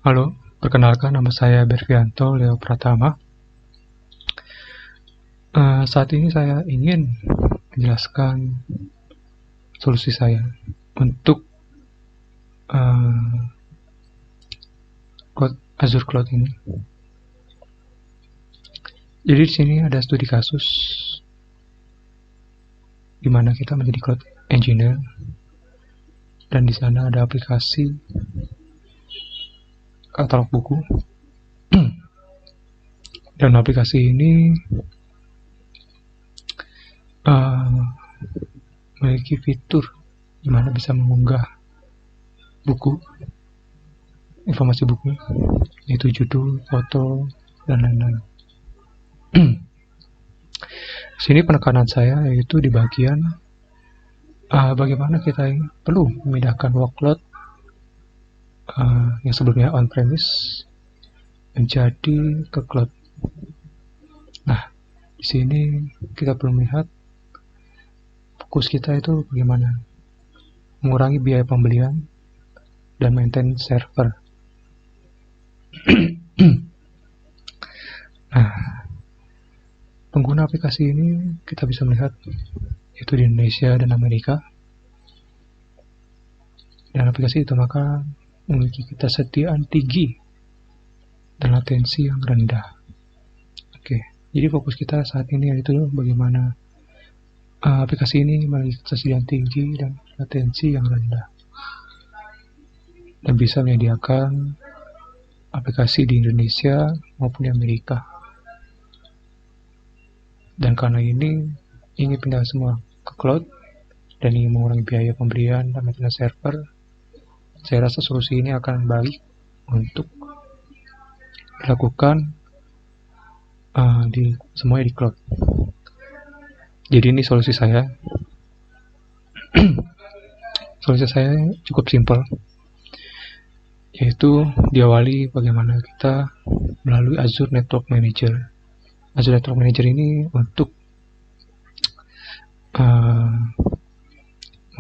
Halo, perkenalkan nama saya Bervianto Leo Pratama. Saat ini saya ingin menjelaskan solusi saya untuk Azure Cloud ini. Jadi di sini ada studi kasus di mana kita menjadi cloud engineer dan di sana ada aplikasi katalog buku dan aplikasi ini memiliki fitur di mana bisa mengunggah buku, informasi buku, yaitu judul, foto, dan lain-lain. Sini penekanan saya yaitu di bagian bagaimana kita perlu memindahkan workload yang sebelumnya on-premise menjadi ke cloud. Nah, di sini kita perlu melihat fokus kita itu bagaimana mengurangi biaya pembelian dan maintain server. Nah, pengguna aplikasi ini kita bisa melihat yaitu di Indonesia dan Amerika. Dan aplikasi itu maka memiliki ketersediaan tinggi dan latensi yang rendah. Oke, jadi fokus kita saat ini yaitu bagaimana aplikasi ini memiliki ketersediaan tinggi dan latensi yang rendah dan bisa menyediakan aplikasi di Indonesia maupun di Amerika. Dan karena ini ingin pindah semua ke cloud dan ingin mengurangi biaya pembelian dan maintenance server, saya rasa solusi ini akan baik untuk dilakukan semuanya di cloud. Jadi ini solusi saya. Solusi saya cukup simpel, yaitu diawali bagaimana kita melalui Azure Network Manager. Azure Network Manager ini untuk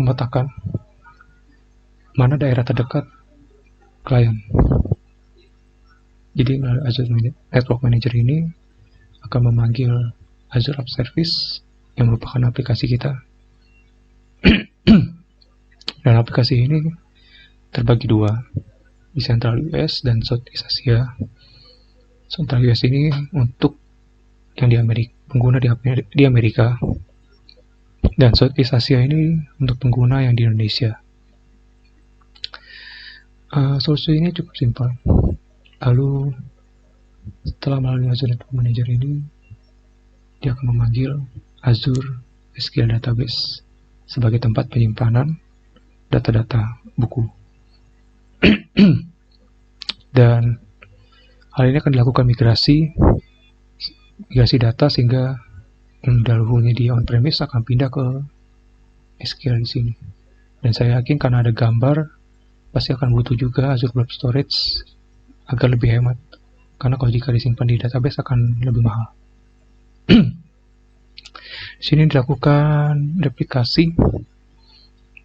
memetakan mana daerah terdekat klien. Jadi melalui Azure Network Manager ini akan memanggil Azure App Service yang merupakan aplikasi kita. Dan aplikasi ini terbagi dua, di Central US dan Southeast Asia. Central US ini untuk yang di Amerika, pengguna di Amerika, dan Southeast Asia ini untuk pengguna yang di Indonesia. Solusi ini cukup simpel. Lalu setelah melalui Azure Network Manager ini, dia akan memanggil Azure SQL Database sebagai tempat penyimpanan data-data buku. Dan hal ini akan dilakukan migrasi data sehingga yang dahulunya di on-premise akan pindah ke SQL di sini. Dan saya yakin karena ada gambar, pasti akan butuh juga Azure Blob Storage agar lebih hemat. Karena kalau jika disimpan di database akan lebih mahal. Di sini dilakukan replikasi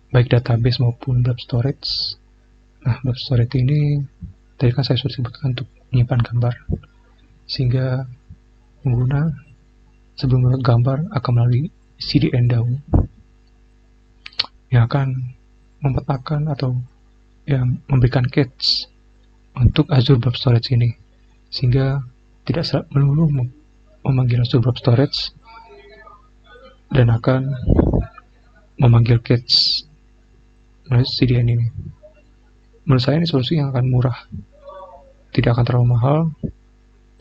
baik database maupun blob storage. Nah, blob storage ini tadi kan saya sudah sebutkan untuk menyimpan gambar, sehingga pengguna sebelum membuat gambar akan melalui CDN dahulu yang akan memetakan atau yang memberikan cache untuk Azure Blob Storage ini, sehingga tidak melulu memanggil Azure Blob Storage dan akan memanggil cache melalui CDN ini. Menurut saya ini solusi yang akan murah, tidak akan terlalu mahal,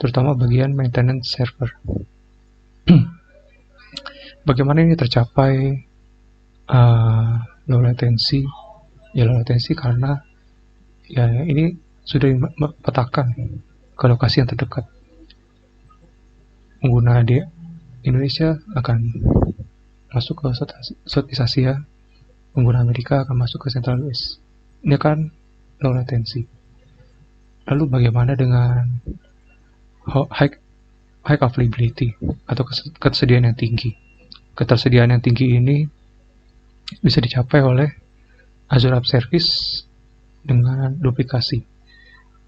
terutama bagian maintenance server. Bagaimana ini tercapai low latency? Ya low latency karena ya ini sudah dipetakan ke lokasi yang terdekat. Pengguna di Indonesia akan masuk ke Southeast Asia, pengguna Amerika akan masuk ke Central US. Ini kan low latency. Lalu bagaimana dengan high availability atau ketersediaan yang tinggi? Ketersediaan yang tinggi ini bisa dicapai oleh Azure App Service dengan duplikasi.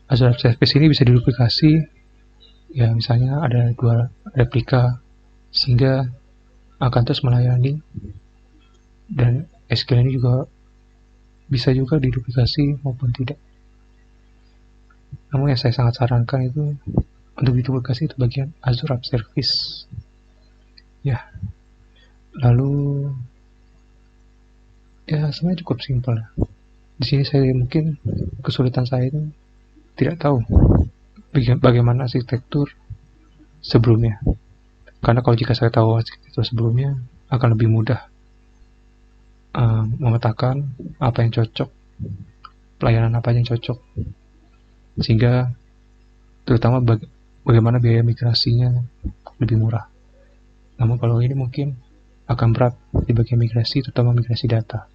Azure App Service ini bisa diduplikasi, ya misalnya ada 2 replika, sehingga akan terus melayani, dan SQL ini juga bisa juga diduplikasi maupun tidak. Namun yang saya sangat sarankan itu untuk diduplikasi itu bagian Azure App Service. Ya, lalu ya sebenarnya cukup simpel. Di sini saya mungkin kesulitan saya itu tidak tahu bagaimana arsitektur sebelumnya. Karena kalau jika saya tahu arsitektur sebelumnya, akan lebih mudah memetakan apa yang cocok, pelayanan apa yang cocok, sehingga terutama bagaimana biaya migrasinya lebih murah. Namun kalau ini mungkin akan berat di bagian migrasi, terutama migrasi data.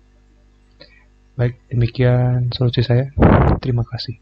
Baik, demikian solusi saya. Terima kasih.